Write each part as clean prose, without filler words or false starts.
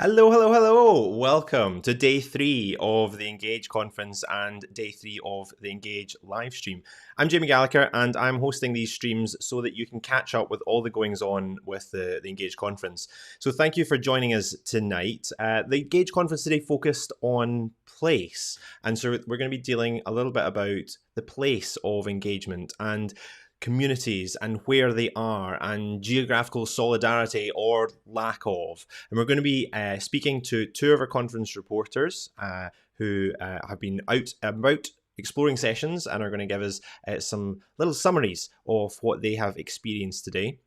Hello, hello, hello. Welcome to day 3 of the Engage conference and day 3 of the Engage live stream. I'm Jamie Gallagher and I'm hosting these streams so that you can catch up with all the goings on with the Engage conference. So thank you for joining us tonight. The Engage conference today focused on place. And so we're going to be dealing a little bit about the place of engagement and communities and where they are and geographical solidarity or lack of. And we're going to be speaking to two of our conference reporters who have been out about exploring sessions and are going to give us some little summaries of what they have experienced today.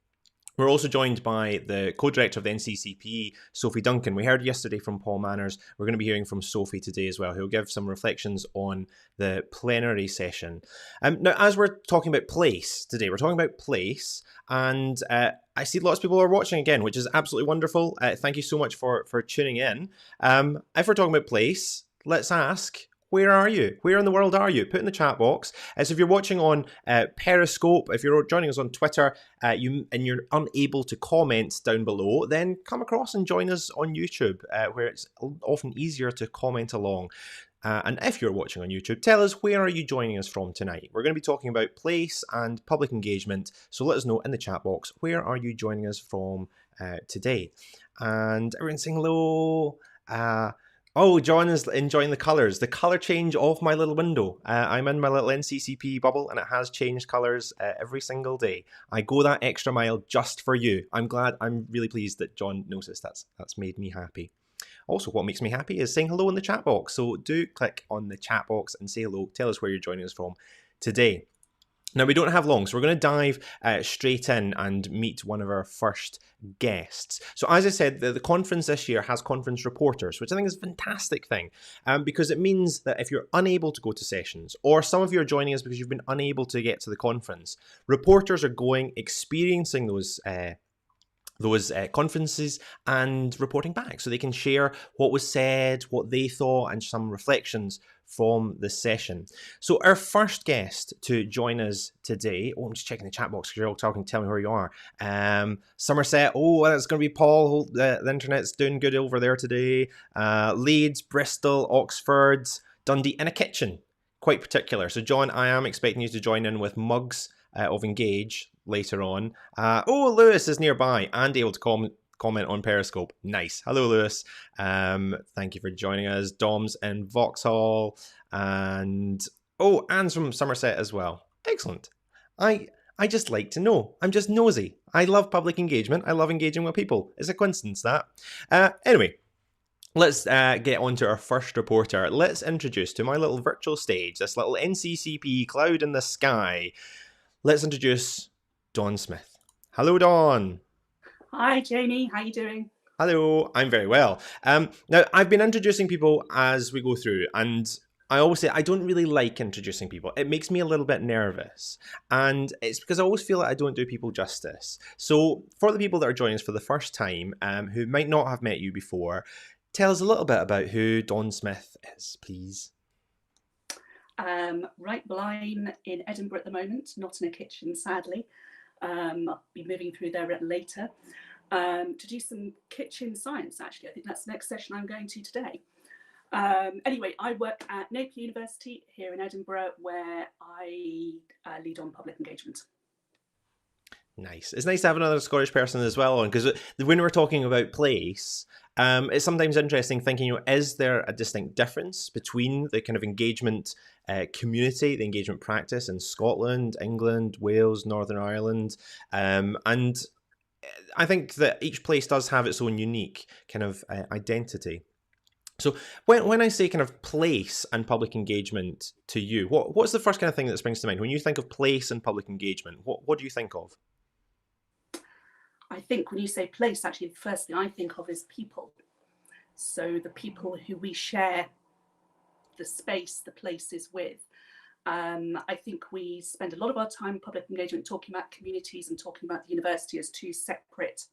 We're also joined by the co-director of the NCCP, Sophie Duncan. We heard yesterday from Paul Manners. We're going to be hearing from Sophie today as well, who'll give some reflections on the plenary session. Now, as we're talking about place today, we're talking about place, and I see lots of people are watching again, which is absolutely wonderful. Thank you so much for tuning in. If we're talking about place, let's ask, where are you? Where in the world are you? Put in the chat box. So if you're watching on Periscope, if you're joining us on Twitter, and you're unable to comment down below, then come across and join us on YouTube, where it's often easier to comment along. And if you're watching on YouTube, tell us, where are you joining us from tonight? We're going to be talking about place and public engagement. So let us know in the chat box, where are you joining us from today? And everyone's saying hello. Oh, John is enjoying the colours. The colour change of my little window. I'm in my little NCCP bubble and it has changed colours every single day. I go that extra mile just for you. I'm really pleased that John noticed. That's made me happy. Also, what makes me happy is saying hello in the chat box. So do click on the chat box and say hello. Tell us where you're joining us from today. Now, we don't have long, so we're going to dive straight in and meet one of our first guests. So as I said, the conference this year has conference reporters, which I think is a fantastic thing, because it means that if you're unable to go to sessions, or some of you are joining us because you've been unable to get to the conference, reporters are going, experiencing those conferences and reporting back, so they can share what was said, what they thought, and some reflections from the session. So our first guest to join us today, I'm just checking the chat box because you're all talking, tell me where you are. Somerset, that's going to be Paul, the internet's doing good over there today. Leeds, Bristol, Oxford, Dundee, and a kitchen, quite particular. So John, I am expecting you to join in with mugs of Engage later on. Lewis is nearby and able to comment on Periscope. Nice. Hello, Lewis. Thank you for joining us. Dom's in Vauxhall. And Anne's from Somerset as well. Excellent. I just like to know. I'm just nosy. I love public engagement. I love engaging with people. It's a coincidence, that. Anyway, let's get on to our first reporter. Let's introduce to my little virtual stage, this little NCCP cloud in the sky. Let's introduce Dawn Smith. Hello, Dawn. Hi, Jamie. How are you doing? Hello. I'm very well. Now, I've been introducing people as we go through, and I always say I don't really like introducing people. It makes me a little bit nervous, and it's because I always feel like I don't do people justice. So for the people that are joining us for the first time, who might not have met you before, tell us a little bit about who Dawn Smith is, please. Right, well, I'm in Edinburgh at the moment, not in a kitchen, sadly. I'll be moving through there later to do some kitchen science, actually. I think that's the next session I'm going to today. Anyway, I work at Napier University here in Edinburgh, where I lead on public engagement. Nice. It's nice to have another Scottish person as well on, because when we're talking about place, it's sometimes interesting thinking, is there a distinct difference between the kind of engagement community, the engagement practice in Scotland, England, Wales, Northern Ireland, and I think that each place does have its own unique kind of identity. So when I say kind of place and public engagement to you, what's the first kind of thing that springs to mind? When you think of place and public engagement, what do you think of? I think when you say place, actually, the first thing I think of is people. So the people who we share the space, the places with. I think we spend a lot of our time in public engagement talking about communities and talking about the university as two separate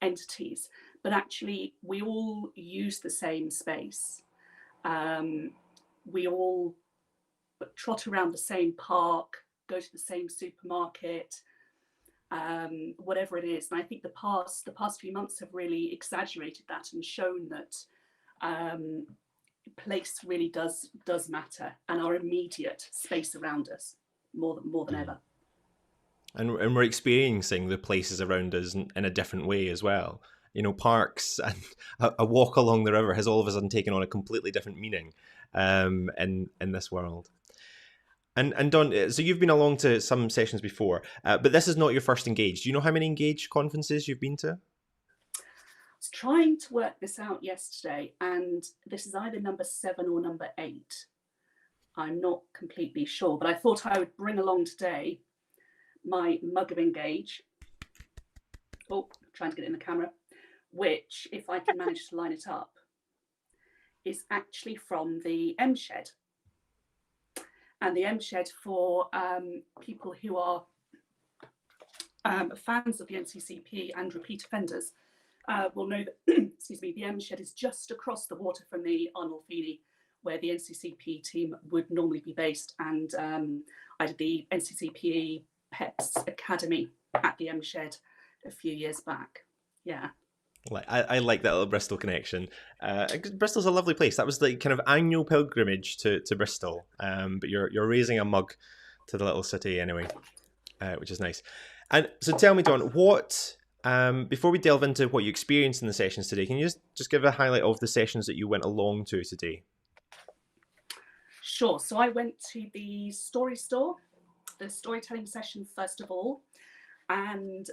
entities, but actually we all use the same space. We all trot around the same park, go to the same supermarket, whatever it is. And I think the past few months have really exaggerated that and shown that place really does matter, and our immediate space around us more than ever. And we're experiencing the places around us in a different way as well. You know, parks and a walk along the river has all of a sudden taken on a completely different meaning in this world. And Don, so you've been along to some sessions before, but this is not your first Engage. Do you know how many Engage conferences you've been to? I was trying to work this out yesterday, and this is either number 7 or number 8. I'm not completely sure, but I thought I would bring along today my mug of Engage. Oh, trying to get it in the camera, which, if I can manage to line it up, is actually from the M Shed. And the M Shed, for people who are fans of the NCCP and repeat offenders, will know that excuse me, the M Shed is just across the water from the Arnold Feeney, where the NCCP team would normally be based. And I did the NCCP Pets Academy at the M Shed a few years back. Yeah. I like that little Bristol connection. Bristol's a lovely place. That was the kind of annual pilgrimage to Bristol. But you're raising a mug to the little city anyway, which is nice. And so tell me, Don, what before we delve into what you experienced in the sessions today, can you just give a highlight of the sessions that you went along to today? Sure. So I went to the Story Store, the storytelling session first of all. And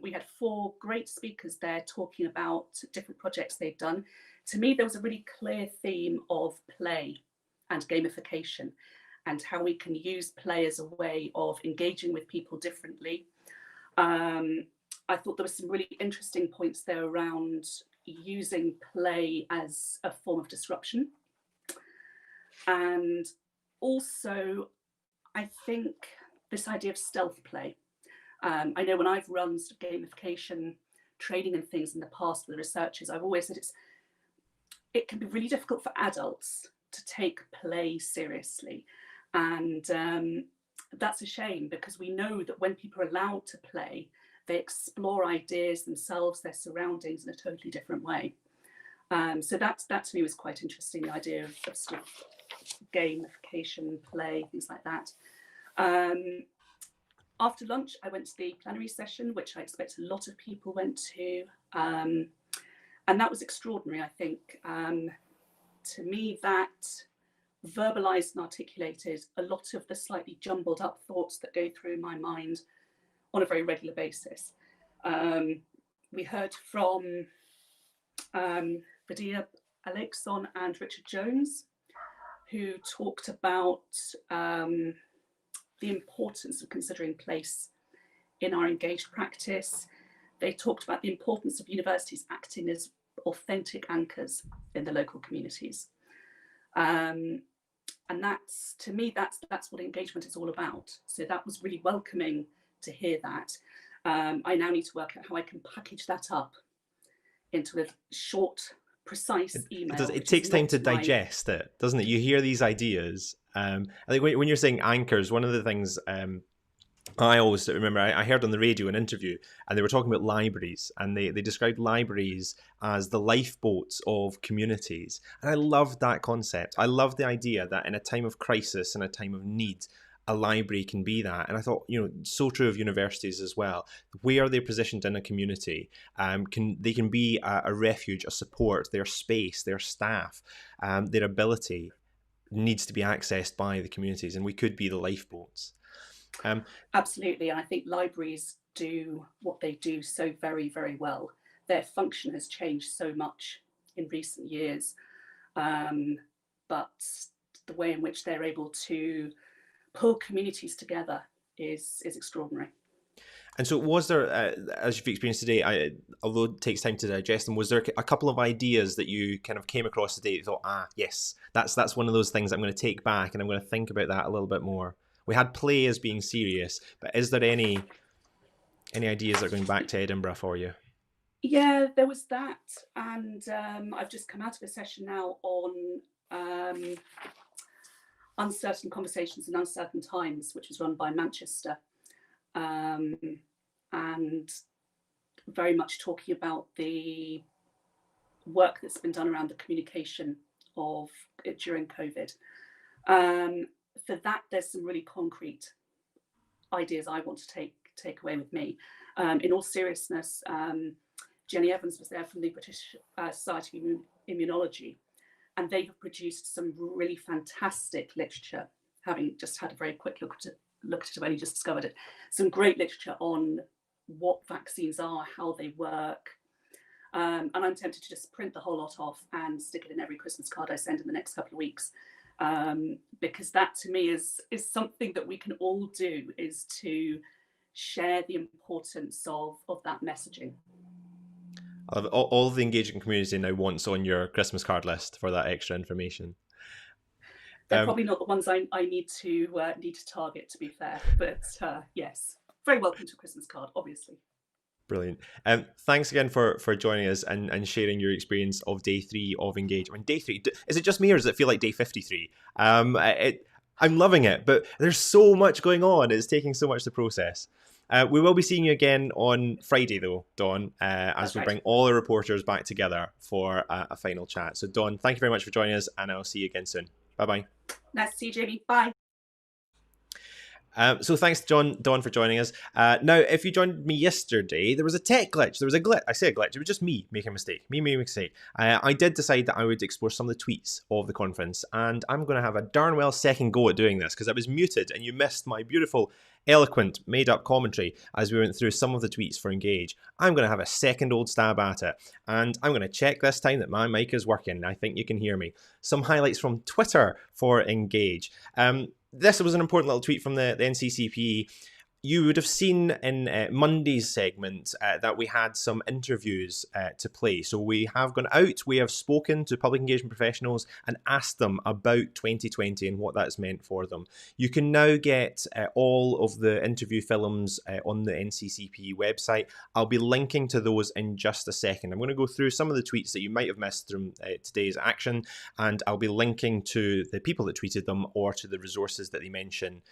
we had 4 great speakers there talking about different projects they've done. To me, there was a really clear theme of play and gamification, and how we can use play as a way of engaging with people differently. I thought there were some really interesting points there around using play as a form of disruption. And also, I think this idea of stealth play. I know when I've run sort of gamification training and things in the past with the researchers, I've always said it can be really difficult for adults to take play seriously. And that's a shame, because we know that when people are allowed to play, they explore ideas themselves, their surroundings, in a totally different way. So that to me was quite interesting, the idea of sort of gamification, play, things like that. After lunch, I went to the plenary session, which I expect a lot of people went to. And that was extraordinary, I think. To me, that verbalized and articulated a lot of the slightly jumbled up thoughts that go through my mind on a very regular basis. We heard from Vadia Alexon and Richard Jones, who talked about the importance of considering place in our engaged practice. They talked about the importance of universities acting as authentic anchors in the local communities. And that's, to me, that's what engagement is all about. So that was really welcoming to hear that. I now need to work out how I can package that up into a short, precise email. It takes time to digest it, doesn't it? You hear these ideas. I think when you're saying anchors, one of the things I always remember, I heard on the radio an interview, and they were talking about libraries, and they described libraries as the lifeboats of communities. And I loved that concept. I love the idea that in a time of crisis and a time of need, a library can be that. And I thought, so true of universities as well. Where they're positioned in a community, they can be a refuge, a support, their space, their staff, their ability needs to be accessed by the communities, and we could be the lifeboats. Absolutely, and I think libraries do what they do so very, very well. Their function has changed so much in recent years, but the way in which they're able to pull communities together is extraordinary. And so was there, as you've experienced today, although it takes time to digest them, was there a couple of ideas that you kind of came across today that you thought, yes, that's one of those things I'm going to take back and I'm going to think about that a little bit more? We had play as being serious, but is there any ideas that are going back to Edinburgh for you? Yeah, there was that. And I've just come out of a session now on uncertain conversations in uncertain times, which was run by Manchester. and very much talking about the work that's been done around the communication of it during COVID. For that, there's some really concrete ideas I want to take away with me. In all seriousness, Jenny Evans was there from the British Society of Immunology, and they have produced some really fantastic literature. Having just had a very quick look at it, when you just discovered it, some great literature on what vaccines are, how they work. And I'm tempted to just print the whole lot off and stick it in every Christmas card I send in the next couple of weeks. Because that to me is something that we can all do, is to share the importance of that messaging. All the engaging community now wants on your Christmas card list for that extra information. They're probably not the ones I need to target, to be fair. But yes, very welcome to a Christmas card, obviously. Brilliant. Thanks again for joining us and sharing your experience of day 3 of Engage. I mean, day 3, is it just me or does it feel like day 53? I'm loving it, but there's so much going on. It's taking so much to process. We will be seeing you again on Friday, though, Dawn, as we bring all the reporters back together for a final chat. So, Dawn, thank you very much for joining us, and I'll see you again soon. Bye-bye. Nice to see you, Jamie. Bye. So thanks, Dawn, for joining us. Now, if you joined me yesterday, there was a tech glitch. There was a glitch. I say a glitch. It was just me making a mistake. Me making a mistake. I did decide that I would explore some of the tweets of the conference, and I'm going to have a darn well second go at doing this because I was muted and you missed my beautiful, eloquent, made-up commentary as we went through some of the tweets for Engage. I'm going to have a second old stab at it, and I'm going to check this time that my mic is working. I think you can hear me. Some highlights from Twitter for Engage. This was an important little tweet from the NCCP. You would have seen in Monday's segment that we had some interviews to play. So we have gone out, we have spoken to public engagement professionals and asked them about 2020 and what that's meant for them. You can now get all of the interview films on the NCCP website. I'll be linking to those in just a second. I'm going to go through some of the tweets that you might have missed from today's action, and I'll be linking to the people that tweeted them or to the resources that they mention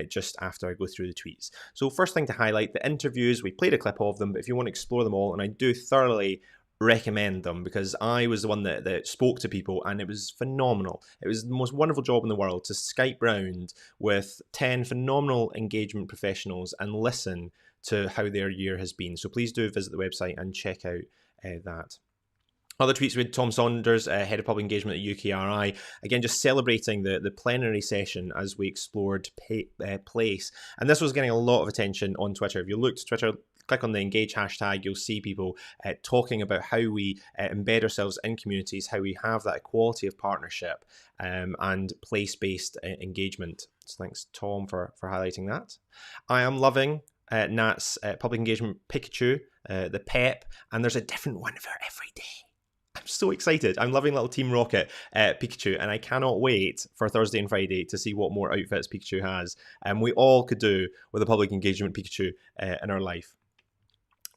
just after I go through the tweets. So first thing to highlight, the interviews, we played a clip of them, but if you want to explore them all, and I do thoroughly recommend them because I was the one that spoke to people and it was phenomenal. It was the most wonderful job in the world to Skype round with 10 phenomenal engagement professionals and listen to how their year has been. So please do visit the website and check out that. Other tweets with Tom Saunders, Head of Public Engagement at UKRI, again just celebrating the plenary session as we explored place. And this was getting a lot of attention on Twitter. If you look to Twitter, click on the Engage hashtag, you'll see people talking about how we embed ourselves in communities, how we have that equality of partnership and place-based engagement. So thanks, Tom, for highlighting that. I am loving Nat's Public Engagement Pikachu, the PEP, and there's a different one for every day. I'm so excited. I'm loving little Team Rocket Pikachu, and I cannot wait for Thursday and Friday to see what more outfits Pikachu has. And we all could do with a public engagement Pikachu in our life.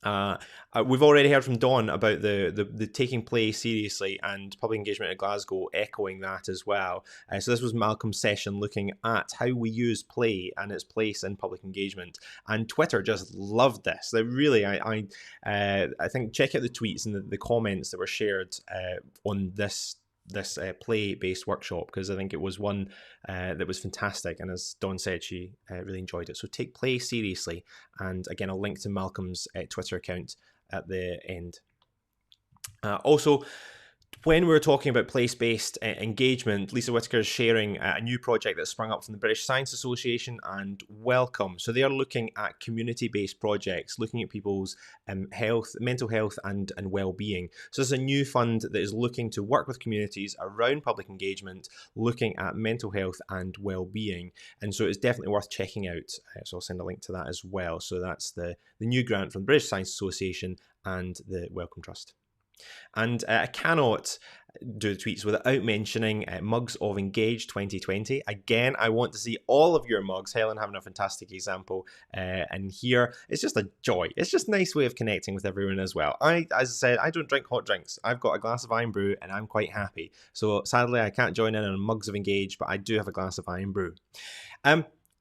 We've already heard from Dawn about the taking play seriously and public engagement at Glasgow echoing that as well. So this was Malcolm's session looking at how we use play and its place in public engagement. And Twitter just loved this. They really, I think, check out the tweets and the comments that were shared on this play-based workshop, because I think it was one that was fantastic, and as Dawn said, she really enjoyed it. So take play seriously, and again, I'll link to Malcolm's Twitter account at the end. Also, when we were talking about place-based engagement, Lisa Whitaker is sharing a new project that sprung up from the British Science Association and Welcome. So they are looking at community-based projects, looking at people's health, mental health and well-being. So this is a new fund that is looking to work with communities around public engagement, looking at mental health and well-being. And so it's definitely worth checking out. So I'll send a link to that as well. So that's the new grant from the British Science Association and the Welcome Trust. And I cannot do the tweets without mentioning Mugs of Engage 2020. Again, I want to see all of your mugs. Helen having a fantastic example. And here, it's just a joy. It's just a nice way of connecting with everyone as well. As I said, I don't drink hot drinks. I've got a glass of Iron Brew and I'm quite happy. So sadly, I can't join in on Mugs of Engage, but I do have a glass of Iron Brew.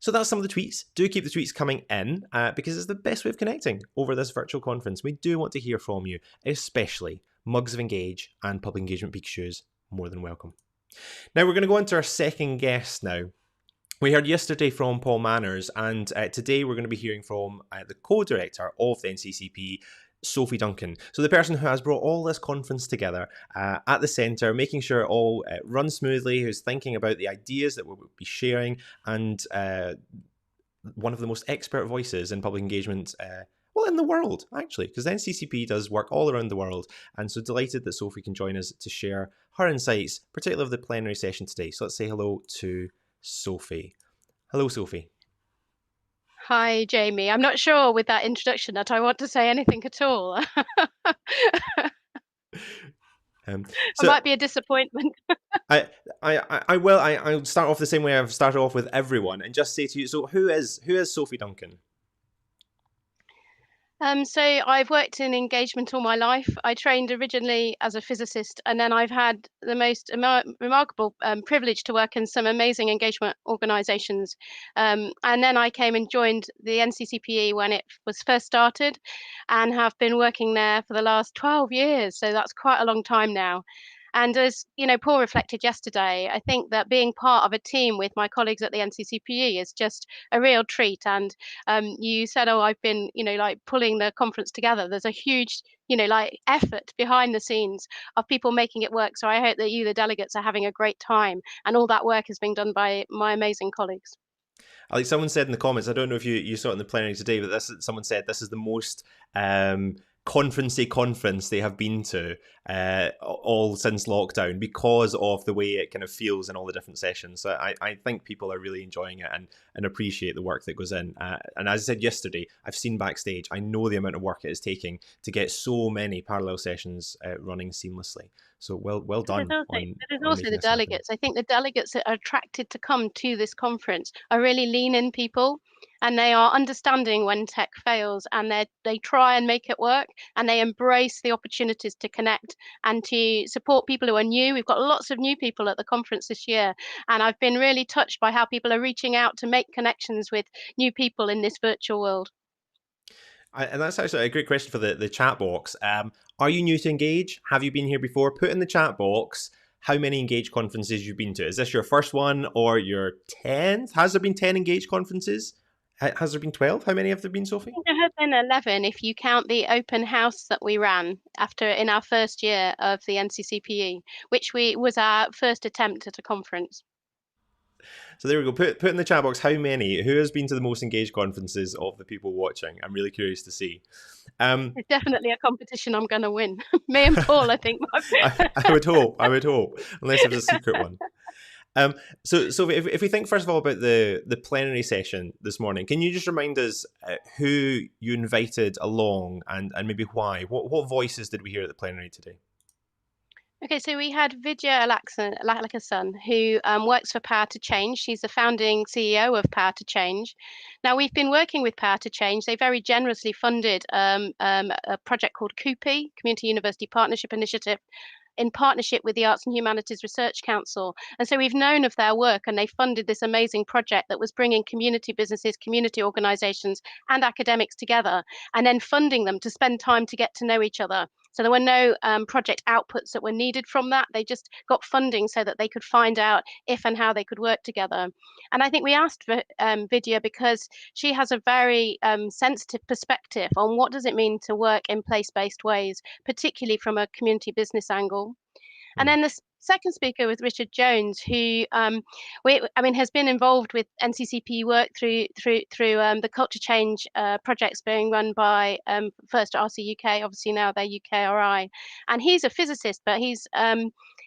So that's some of the tweets. Do keep the tweets coming in because it's the best way of connecting over this virtual conference. We do want to hear from you, especially mugs of Engage and Public Engagement Peak Shoes. More than welcome. Now we're going to go on to our second guest now. We heard yesterday from Paul Manners, and today we're going to be hearing from the co-director of the NCCP, Sophie Duncan. So the person who has brought all this conference together at the centre, making sure it all runs smoothly, who's thinking about the ideas that we'll be sharing, and one of the most expert voices in public engagement well, in the world, actually, because the NCCP does work all around the world. And so delighted that Sophie can join us to share her insights, particularly of the plenary session today. So let's say hello to Sophie. Hello, Sophie. Hi, Jamie. I'm not sure with that introduction that I want to say anything at all. It might be a disappointment. I'll start off the same way I've started off with everyone and just say to you, so who is Sophie Duncan? So I've worked in engagement all my life. I trained originally as a physicist, and then I've had the most remarkable privilege to work in some amazing engagement organisations. And then I came and joined the NCCPE when it was first started, and have been working there for the last 12 years. So that's quite a long time now. And as you know, Paul reflected yesterday, I think that being part of a team with my colleagues at the NCCPE is just a real treat. And you said, oh, I've been, like pulling the conference together. There's a huge, like effort behind the scenes of people making it work. So I hope that you, the delegates, are having a great time. And all that work is being done by my amazing colleagues. Like someone said in the comments, I don't know if you saw it in the plenary today, but someone said this is the most conference they have been to all since lockdown because of the way it kind of feels in all the different sessions. So I think people are really enjoying it and appreciate the work that goes in. And as I said yesterday, I've seen backstage, I know the amount of work it is taking to get so many parallel sessions running seamlessly. So well done. There's also the delegates. I think the delegates that are attracted to come to this conference are really lean-in people, and they are understanding when tech fails, and they try and make it work, and they embrace the opportunities to connect and to support people who are new. We've got lots of new people at the conference this year, and I've been really touched by how people are reaching out to make connections with new people in this virtual world. And that's actually a great question for the chat box. Are you new to Engage? Have you been here before? Put in the chat box how many Engage conferences you've been to. Is this your first one or your 10th? Has there been 10 Engage conferences? Has there been 12? How many have there been, Sophie? There have been 11 if you count the open house that we ran in our first year of the NCCPE, which was our first attempt at a conference. So there we go. Put in the chat box how many. Who has been to the most Engaged conferences of the people watching? I'm really curious to see. It's definitely a competition I'm going to win. Me and Paul, I think. I would hope, unless it was a secret one. So if we think first of all about the plenary session this morning, can you just remind us who you invited along and maybe why? What voices did we hear at the plenary today? Okay, so we had Vidya Alakasan, who works for Power to Change. She's the founding CEO of Power to Change. Now, we've been working with Power to Change. They very generously funded a project called CUPE, Community University Partnership Initiative, in partnership with the Arts and Humanities Research Council. And so we've known of their work, and they funded this amazing project that was bringing community businesses, community organizations, and academics together, and then funding them to spend time to get to know each other. So there were no project outputs that were needed from that. They just got funding so that they could find out if and how they could work together. And I think we asked for Vidya because she has a very sensitive perspective on what does it mean to work in place-based ways, particularly from a community business angle. And then the second speaker was Richard Jones, who has been involved with NCCP work through the culture change projects being run by first RC UK, obviously now they're UKRI, and he's a physicist, but he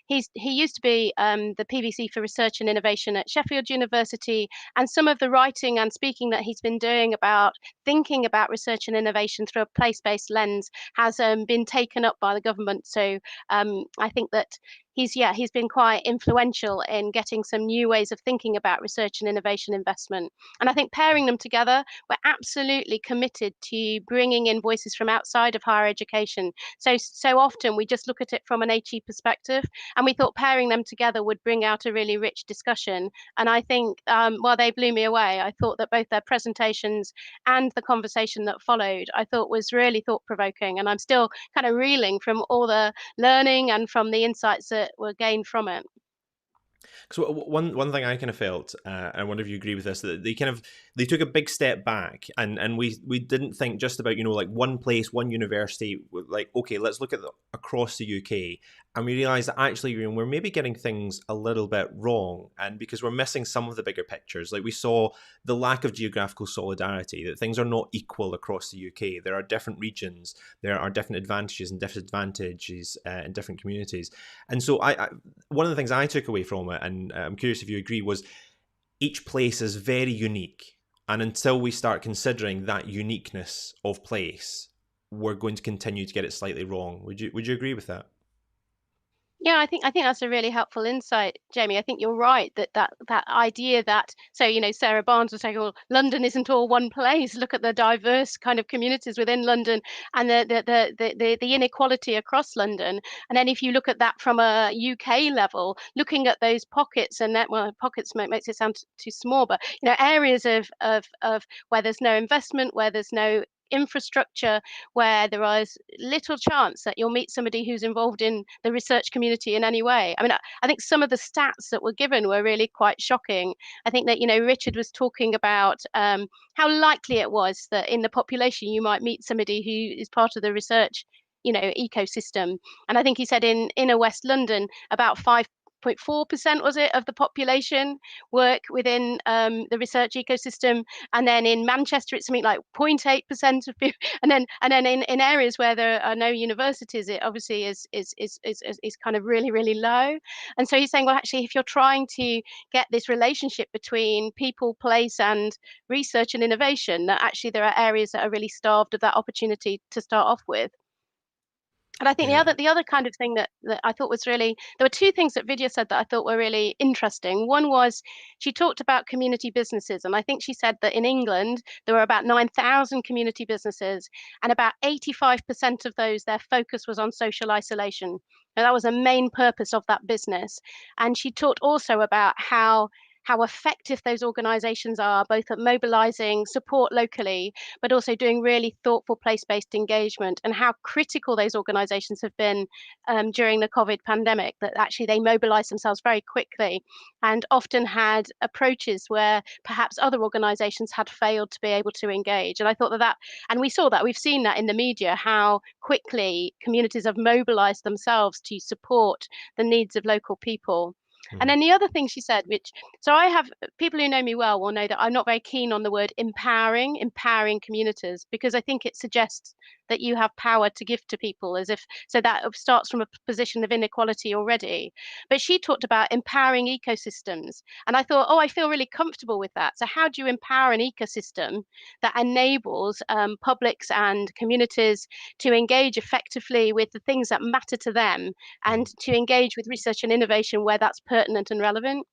used to be the PVC for Research and Innovation at Sheffield University, and some of the writing and speaking that he's been doing about thinking about research and innovation through a place-based lens has been taken up by the government. So I think that he's been quite influential in getting some new ways of thinking about research and innovation investment. And I think pairing them together, we're absolutely committed to bringing in voices from outside of higher education. So often we just look at it from an HE perspective, and we thought pairing them together would bring out a really rich discussion. And I think, while they blew me away, I thought that both their presentations and the conversation that followed, I thought was really thought provoking. And I'm still kind of reeling from all the learning and from the insights that were gained from it. So one thing I kind of felt, and I wonder if you agree with this, that they took a big step back, and we didn't think just about, you know, like one place, one university, like, okay, let's look at across the UK, and we realised that actually, you know, we're maybe getting things a little bit wrong, and because we're missing some of the bigger pictures. Like we saw the lack of geographical solidarity, that things are not equal across the UK. There are different regions, there are different advantages and disadvantages in different communities, and so I one of the things I took away from it, and I'm curious if you agree, was each place is very unique. And until we start considering that uniqueness of place, we're going to continue to get it slightly wrong. Would you agree with that? Yeah, I think that's a really helpful insight, Jamie. I think you're right that idea that, so, you know, Sarah Barnes was saying, well, London isn't all one place. Look at the diverse kind of communities within London and the inequality across London. And then if you look at that from a UK level, looking at those pockets, and that, well, pockets makes it sound too small, but, you know, areas of where there's no investment, where there's no infrastructure, where there is little chance that you'll meet somebody who's involved in the research community in any way. I mean, I think some of the stats that were given were really quite shocking. I think that, you know, Richard was talking about how likely it was that in the population you might meet somebody who is part of the research, you know, ecosystem. And I think he said in inner West London, about 5.4%, was it, of the population work within the research ecosystem, and then in Manchester it's something like 0.8% of people, and then in areas where there are no universities, it obviously is kind of really, really low. And so he's saying, well, actually, if you're trying to get this relationship between people, place, and research and innovation, that actually there are areas that are really starved of that opportunity to start off with. And I think Yeah. the other kind of thing that I thought was really, there were two things that Vidya said that I thought were really interesting. One was she talked about community businesses, and I think she said that in England there were about 9,000 community businesses, and about 85% of those, their focus was on social isolation. And that was a main purpose of that business. And she talked also about how effective those organizations are, both at mobilizing support locally, but also doing really thoughtful place-based engagement, and how critical those organizations have been during the COVID pandemic, that actually they mobilized themselves very quickly and often had approaches where perhaps other organizations had failed to be able to engage. And I thought and we saw that, we've seen that in the media, how quickly communities have mobilized themselves to support the needs of local people. And Mhm. then the other thing she said, which, so I have, people who know me well will know that I'm not very keen on the word empowering communities, because I think it suggests that you have power to give to people, as if, so that starts from a position of inequality already. But she talked about empowering ecosystems. And I thought, oh, I feel really comfortable with that. So how do you empower an ecosystem that enables publics and communities to engage effectively with the things that matter to them, and Mhm. to engage with research and innovation where that's pertinent and relevant?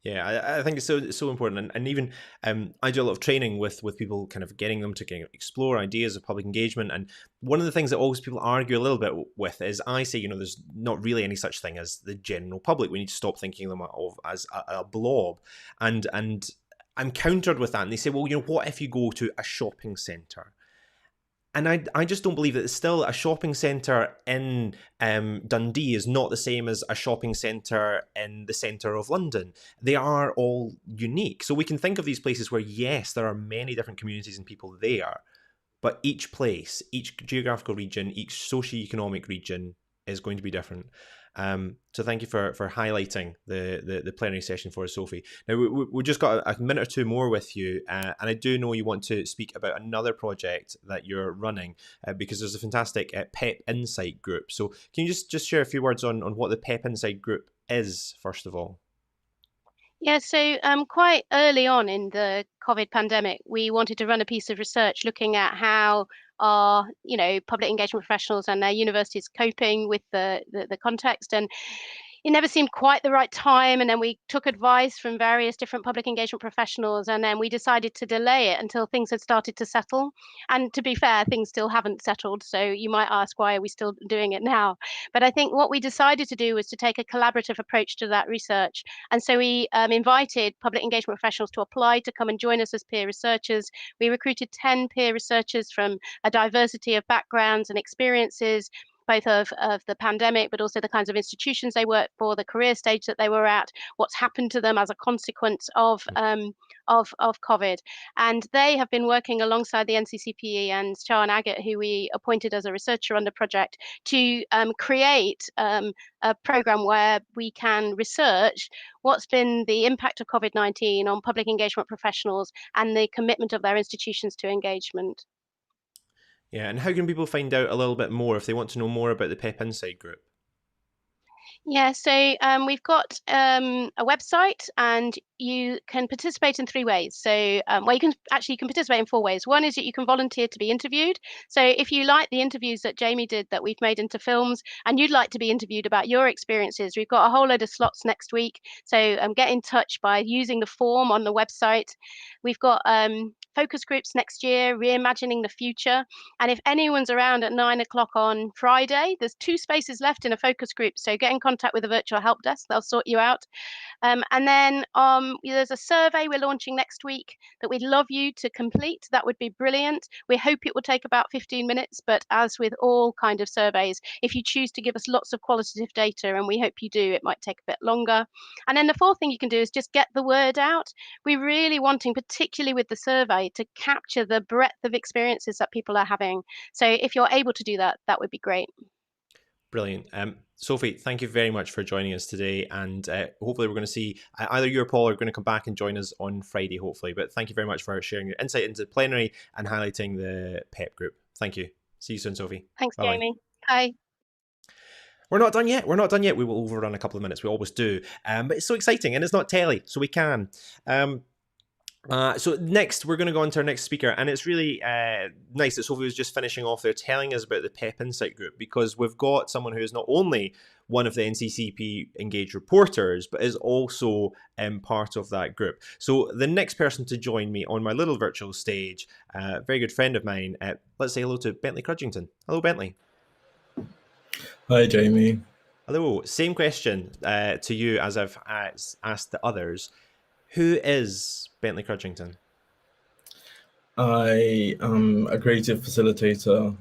Yeah, I think it's so important, and even I do a lot of training with people, kind of getting them to kind of explore ideas of public engagement. And one of the things that always people argue a little bit with is, I say, you know, there's not really any such thing as the general public. We need to stop thinking of them as a blob, and I'm countered with that, and they say, well, you know, what if you go to a shopping centre? And I just don't believe that it's still a shopping centre in Dundee is not the same as a shopping centre in the centre of London. They are all unique. So we can think of these places where, yes, there are many different communities and people there, but each place, each geographical region, each socio-economic region is going to be different. So thank you for highlighting the plenary session for us, Sophie. Now we just got a minute or two more with you, and I do know you want to speak about another project that you're running, because there's a fantastic PEP Insight group. So can you just share a few words on what the PEP Insight group is, first of all? Yeah, so quite early on in the COVID pandemic, we wanted to run a piece of research looking at how our, public engagement professionals and their universities coping with the context. And it never seemed quite the right time. And then we took advice from various different public engagement professionals, and then we decided to delay it until things had started to settle. And to be fair, things still haven't settled. So you might ask, why are we still doing it now? But I think what we decided to do was to take a collaborative approach to that research. And so we invited public engagement professionals to apply to come and join us as peer researchers. We recruited 10 peer researchers from a diversity of backgrounds and experiences, both of the pandemic, but also the kinds of institutions they work for, the career stage that they were at, what's happened to them as a consequence of COVID. And they have been working alongside the NCCPE and Sian Agate, who we appointed as a researcher on the project, to create a program where we can research what's been the impact of COVID-19 on public engagement professionals and the commitment of their institutions to engagement. Yeah, and how can people find out a little bit more if they want to know more about the PEP Insight group? Yeah, so we've got a website, and you can participate in 3 ways. So, well, you can participate in 4 ways. One is that you can volunteer to be interviewed. So if you like the interviews that Jamie did that we've made into films, and you'd like to be interviewed about your experiences, we've got a whole load of slots next week. So get in touch by using the form on the website. We've got focus groups next year, reimagining the future. And if anyone's around at 9 o'clock on Friday, there's 2 spaces left in a focus group. So get in contact with the virtual help desk, they'll sort you out. And then there's a survey we're launching next week that we'd love you to complete. That would be brilliant. We hope it will take about 15 minutes, but as with all kind of surveys, if you choose to give us lots of qualitative data, and we hope you do, it might take a bit longer. And then the 4th thing you can do is just get the word out. We're really wanting, particularly with the survey, to capture the breadth of experiences that people are having. So if you're able to do that, that would be great. Brilliant. Sophie, thank you very much for joining us today, and hopefully we're going to see either you or Paul are going to come back and join us on Friday, hopefully. But thank you very much for sharing your insight into plenary and highlighting the PEP group. Thank you. See you soon, Sophie. Thanks, Bye-bye. Jamie. Bye. We're not done yet. We will overrun a couple of minutes. We always do. But it's so exciting, and it's not telly, so we can. So next, we're going to go on to our next speaker, and it's really nice that Sophie was just finishing off there telling us about the PEP Insight group, because we've got someone who is not only one of the NCCP Engage reporters, but is also part of that group. So the next person to join me on my little virtual stage, a very good friend of mine, let's say hello to Bentley Crudgington. Hello, Bentley. Hi, Jamie. Hello. Same question to you as I've asked the others. Who is Bentley Crudgington? I am a creative facilitator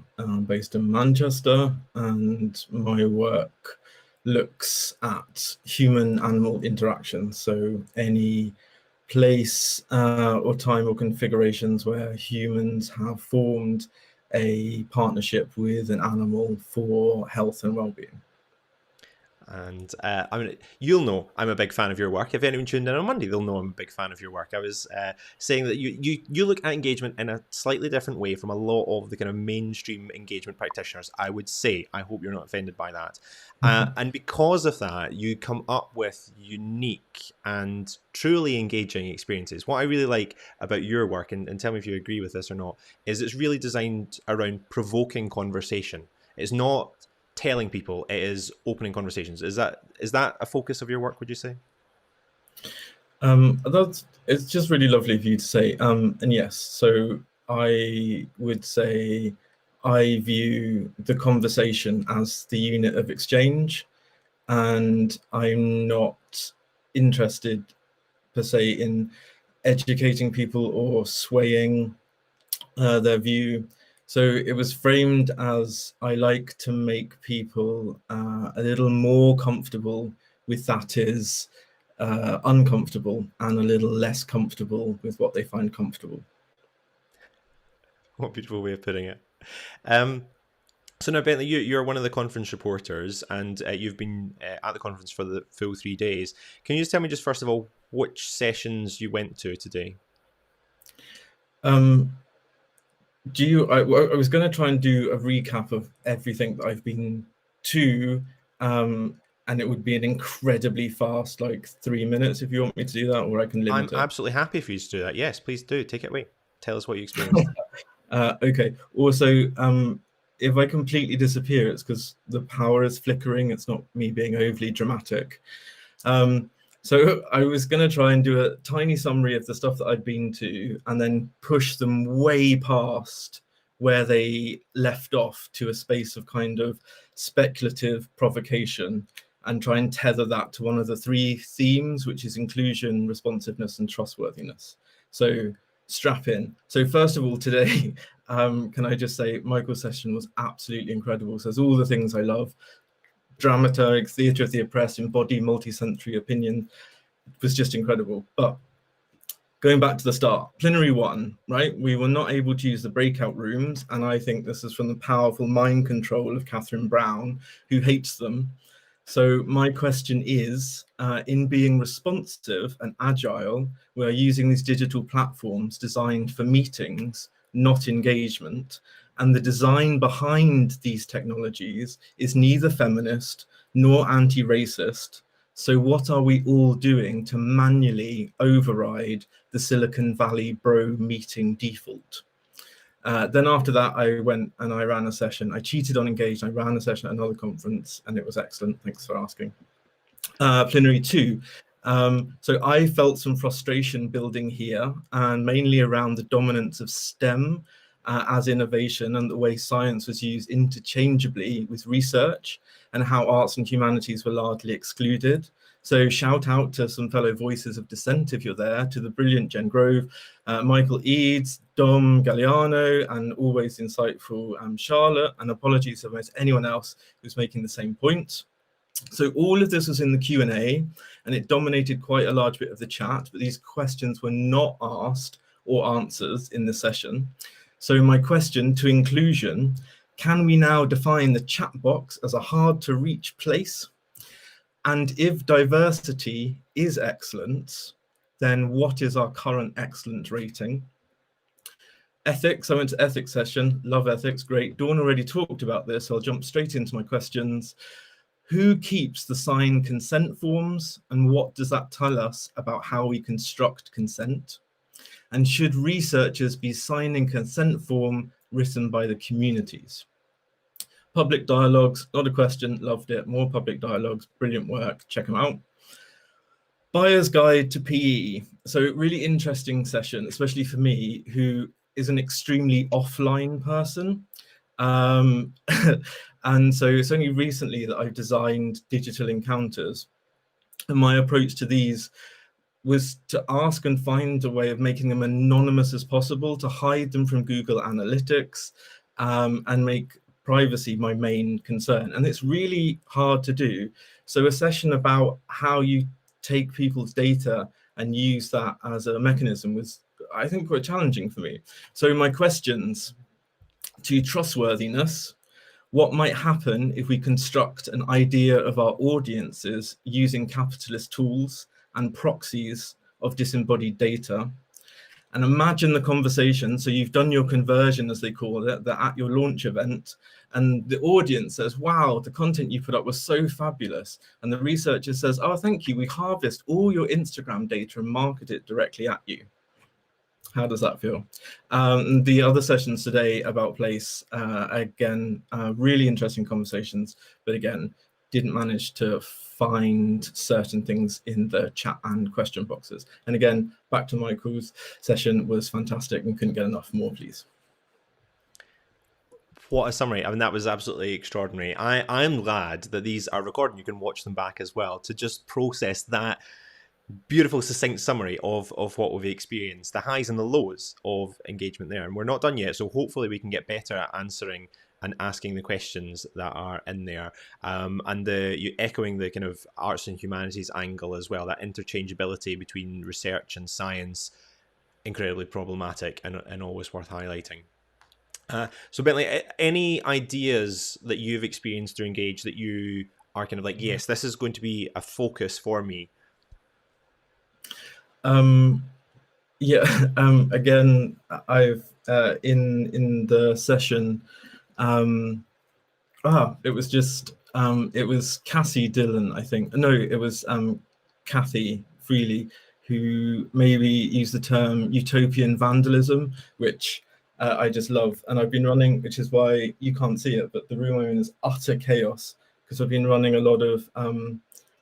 based in Manchester, and my work looks at human-animal interaction. So any place or time or configurations where humans have formed a partnership with an animal for health and well-being. And I mean, you'll know I'm a big fan of your work. If anyone tuned in on Monday, they'll know I'm a big fan of your work. I was saying that you look at engagement in a slightly different way from a lot of the kind of mainstream engagement practitioners, I would say. I hope you're not offended by that. And because of that, you come up with unique and truly engaging experiences. What I really like about your work, and tell me if you agree with this or not, is it's really designed around provoking conversation. It's not telling people, it is opening conversations. Is that a focus of your work, would you say? It's just really lovely for you to say. And yes, so I would say I view the conversation as the unit of exchange, and I'm not interested per se in educating people or swaying their view. So it was framed as, I like to make people a little more comfortable with that is uncomfortable, and a little less comfortable with what they find comfortable. What a beautiful way of putting it. So now, Bentley, you're one of the conference reporters, and you've been at the conference for the full 3 days. Can you just tell me, just first of all, which sessions you went to today? I was going to try and do a recap of everything that I've been to, and it would be an incredibly fast, like 3 minutes if you want me to do that, or I can limit it. I'm absolutely happy for you to do that. Yes, please do. Take it away. Tell us what you experienced. Okay. Also, if I completely disappear, it's because the power is flickering. It's not me being overly dramatic. So I was going to try and do a tiny summary of the stuff that I'd been to and then push them way past where they left off to a space of kind of speculative provocation and try and tether that to one of the three themes, which is inclusion, responsiveness, and trustworthiness. So strap in. So first of all, today, can I just say Michael's session was absolutely incredible. So there's all the things I love. Dramaturg, theatre of the oppressed, embody multi-sensory opinion was just incredible. But going back to the start, plenary 1, right? We were not able to use the breakout rooms, and I think this is from the powerful mind control of Catherine Brown, who hates them. So my question is, in being responsive and agile, we're using these digital platforms designed for meetings, not engagement. And the design behind these technologies is neither feminist nor anti-racist. So what are we all doing to manually override the Silicon Valley bro meeting default? Then after that, I went and I ran a session. I cheated on Engaged. I ran a session at another conference, and it was excellent. Thanks for asking. Plenary 2. So I felt some frustration building here, and mainly around the dominance of STEM as innovation and the way science was used interchangeably with research, and how arts and humanities were largely excluded. So shout out to some fellow voices of dissent if you're there, to the brilliant Jen Grove, Michael Eads, Dom Galliano, and always insightful Charlotte, and apologies if I missed anyone else who's making the same point. So all of this was in the Q&A, and it dominated quite a large bit of the chat, but these questions were not asked or answered in the session. So my question to inclusion, can we now define the chat box as a hard to reach place? And if diversity is excellence, then what is our current excellence rating? Ethics, I went to ethics session, love ethics, great. Dawn already talked about this, so I'll jump straight into my questions. Who keeps the signed consent forms, and what does that tell us about how we construct consent? And should researchers be signing consent form written by the communities? Public dialogues, not a question, loved it. More public dialogues, brilliant work, check them out. Buyer's Guide to PE. So really interesting session, especially for me, who is an extremely offline person. And so it's only recently that I've designed digital encounters. And my approach to these was to ask and find a way of making them anonymous as possible, to hide them from Google Analytics, and make privacy my main concern. And it's really hard to do. So a session about how you take people's data and use that as a mechanism was, I think, quite challenging for me. So my questions to trustworthiness: what might happen if we construct an idea of our audiences using capitalist tools and proxies of disembodied data? And imagine the conversation. So you've done your conversion, as they call it, at your launch event, and the audience says, wow, the content you put up was so fabulous. And the researcher says, oh, thank you. We harvest all your Instagram data and market it directly at you. How does that feel? The other sessions today about place, again, really interesting conversations, but again, didn't manage to find certain things in the chat and question boxes. And again, back to Michael's session was fantastic and couldn't get enough more, please. What a summary. I mean, that was absolutely extraordinary. I'm glad that these are recorded. You can watch them back as well to just process that beautiful, succinct summary of what we've experienced, the highs and the lows of engagement there. And we're not done yet, so hopefully we can get better at answering and asking the questions that are in there, and you echoing the kind of arts and humanities angle as well, that interchangeability between research and science, incredibly problematic and always worth highlighting. So Bentley, any ideas that you've experienced through Engage that you are kind of like, yes, this is going to be a focus for me? Yeah, again, I've in the session, it was just it was Cassie Dillon, I think. No, it was Kathy Freely, who maybe used the term utopian vandalism, which I just love. And I've been running, which is why you can't see it, but the room I'm in is utter chaos because I've been running a lot of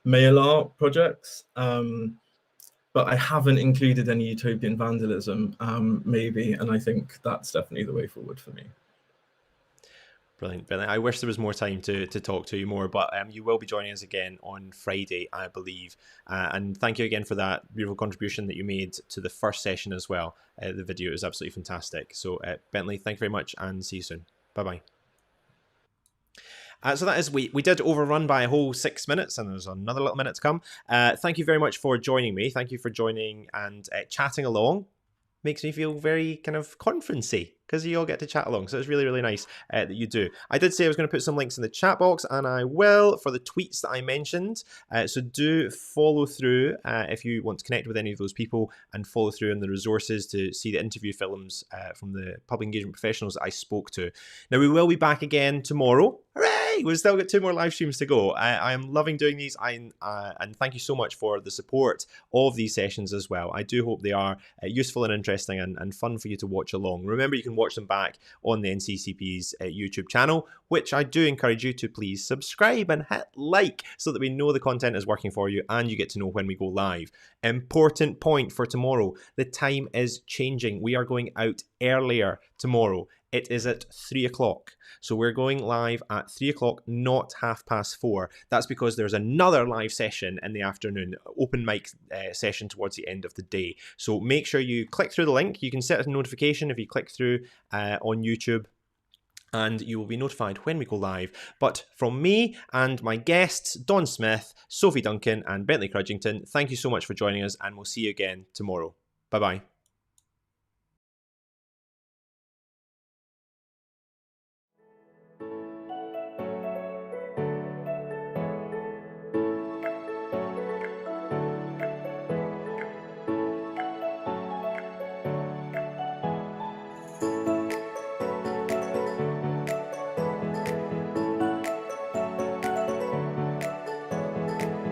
mail art projects. But I haven't included any utopian vandalism, maybe, and I think that's definitely the way forward for me. Brilliant, brilliant. I wish there was more time to talk to you more, but you will be joining us again on Friday, I believe. And thank you again for that beautiful contribution that you made to the first session as well. The video is absolutely fantastic. So Bentley, thank you very much and see you soon. Bye-bye. So that is, we did overrun by a whole 6 minutes and there's another little minute to come. Thank you very much for joining me. Thank you for joining and chatting along. Makes me feel very kind of conferencey because you all get to chat along. So it's really, really nice that you do. I did say I was going to put some links in the chat box and I will for the tweets that I mentioned. So do follow through if you want to connect with any of those people and follow through on the resources to see the interview films from the public engagement professionals that I spoke to. Now we will be back again tomorrow. Hooray! We've still got 2 more live streams to go. I am loving doing these and thank you so much for the support of these sessions as well. I do hope they are useful and interesting and fun for you to watch along. Remember, you can watch them back on the NCCP's YouTube channel, which I do encourage you to please subscribe and hit like so that we know the content is working for you and you get to know when we go live. Important point for tomorrow, the time is changing. We are going out earlier tomorrow. It is at 3 o'clock. So we're going live at 3 o'clock, not 4:30. That's because there's another live session in the afternoon, open mic session towards the end of the day. So make sure you click through the link. You can set a notification if you click through on YouTube, and you will be notified when we go live. But from me and my guests, Don Smith, Sophie Duncan, and Bentley Crudgington, thank you so much for joining us, and we'll see you again tomorrow. Bye-bye.